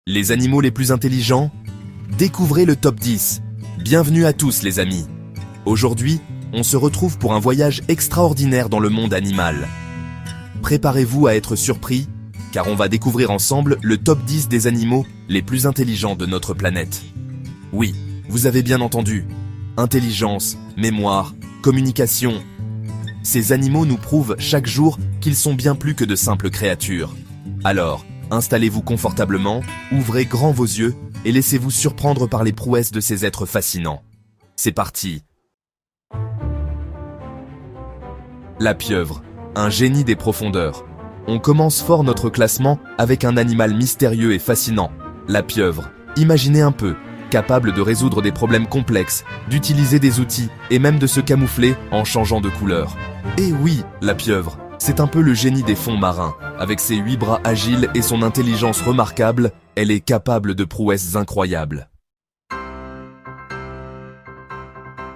Les animaux les plus intelligents? Découvrez le top 10. Bienvenue à tous les amis. Aujourd'hui, on se retrouve pour un voyage extraordinaire dans le monde animal. Préparez-vous à être surpris, car on va découvrir ensemble le top 10 des animaux les plus intelligents de notre planète. Oui, vous avez bien entendu. Intelligence, mémoire, communication. Ces animaux nous prouvent chaque jour qu'ils sont bien plus que de simples créatures. Alors, installez-vous confortablement, ouvrez grand vos yeux et laissez-vous surprendre par les prouesses de ces êtres fascinants. C'est parti! La pieuvre, un génie des profondeurs. On commence fort notre classement avec un animal mystérieux et fascinant, la pieuvre. Imaginez un peu, capable de résoudre des problèmes complexes, d'utiliser des outils et même de se camoufler en changeant de couleur. Et oui, la pieuvre, c'est un peu le génie des fonds marins. Avec ses 8 bras agiles et son intelligence remarquable, elle est capable de prouesses incroyables.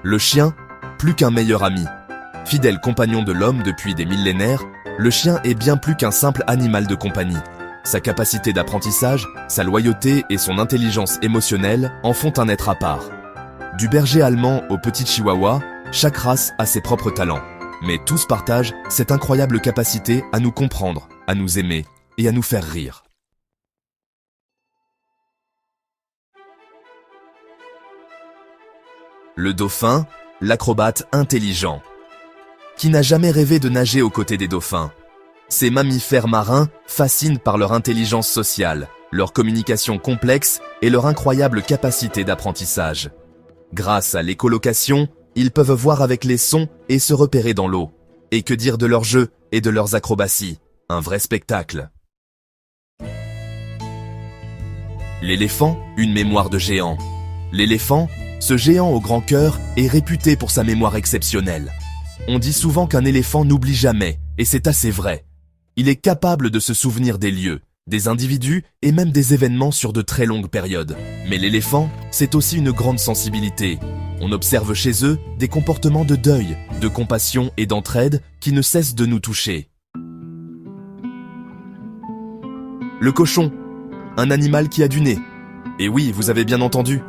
Le chien, plus qu'un meilleur ami. Fidèle compagnon de l'homme depuis des millénaires, le chien est bien plus qu'un simple animal de compagnie. Sa capacité d'apprentissage, sa loyauté et son intelligence émotionnelle en font un être à part. Du berger allemand au petit chihuahua, chaque race a ses propres talents. Mais tous partagent cette incroyable capacité à nous comprendre, à nous aimer et à nous faire rire. Le dauphin, l'acrobate intelligent. Qui n'a jamais rêvé de nager aux côtés des dauphins? Ces mammifères marins fascinent par leur intelligence sociale, leur communication complexe et leur incroyable capacité d'apprentissage. Grâce à l'écholocation, ils peuvent voir avec les sons et se repérer dans l'eau. Et que dire de leurs jeux et de leurs acrobaties? Un vrai spectacle. L'éléphant, une mémoire de géant. L'éléphant, ce géant au grand cœur, est réputé pour sa mémoire exceptionnelle. On dit souvent qu'un éléphant n'oublie jamais, et c'est assez vrai. Il est capable de se souvenir des lieux, des individus et même des événements sur de très longues périodes. Mais l'éléphant, c'est aussi une grande sensibilité. On observe chez eux des comportements de deuil, de compassion et d'entraide qui ne cessent de nous toucher. Le cochon, un animal qui a du nez. Et oui, vous avez bien entendu.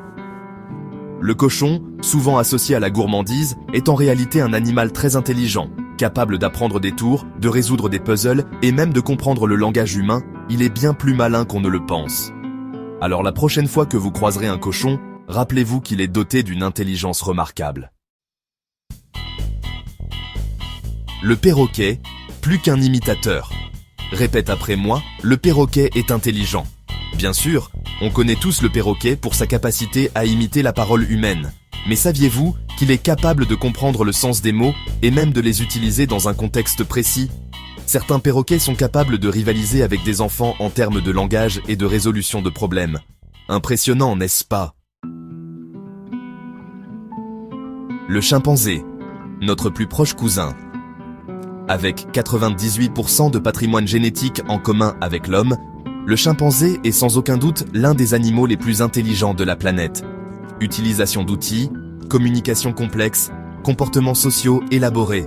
Le cochon, souvent associé à la gourmandise, est en réalité un animal très intelligent, capable d'apprendre des tours, de résoudre des puzzles et même de comprendre le langage humain. Il est bien plus malin qu'on ne le pense. Alors la prochaine fois que vous croiserez un cochon, rappelez-vous qu'il est doté d'une intelligence remarquable. Le perroquet, plus qu'un imitateur. Répète après moi, le perroquet est intelligent. Bien sûr, on connaît tous le perroquet pour sa capacité à imiter la parole humaine. Mais saviez-vous qu'il est capable de comprendre le sens des mots et même de les utiliser dans un contexte précis? Certains perroquets sont capables de rivaliser avec des enfants en termes de langage et de résolution de problèmes. Impressionnant, n'est-ce pas? Le chimpanzé, notre plus proche cousin. Avec 98% de patrimoine génétique en commun avec l'homme, le chimpanzé est sans aucun doute l'un des animaux les plus intelligents de la planète. Utilisation d'outils, communication complexe, comportements sociaux élaborés.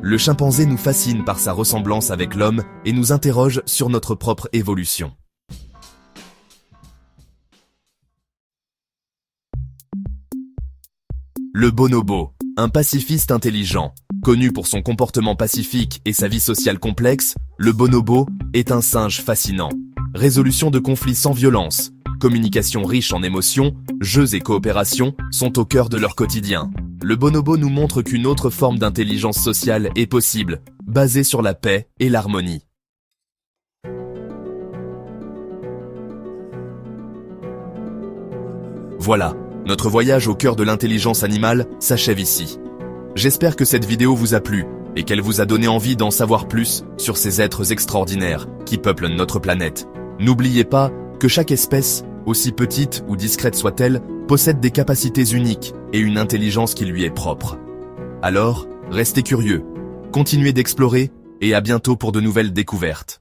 Le chimpanzé nous fascine par sa ressemblance avec l'homme et nous interroge sur notre propre évolution. Le bonobo, un pacifiste intelligent. Connu pour son comportement pacifique et sa vie sociale complexe, le bonobo est un singe fascinant. Résolution de conflits sans violence, communication riche en émotions, jeux et coopération sont au cœur de leur quotidien. Le bonobo nous montre qu'une autre forme d'intelligence sociale est possible, basée sur la paix et l'harmonie. Voilà, notre voyage au cœur de l'intelligence animale s'achève ici. J'espère que cette vidéo vous a plu et qu'elle vous a donné envie d'en savoir plus sur ces êtres extraordinaires qui peuplent notre planète. N'oubliez pas que chaque espèce, aussi petite ou discrète soit-elle, possède des capacités uniques et une intelligence qui lui est propre. Alors, restez curieux, continuez d'explorer et à bientôt pour de nouvelles découvertes.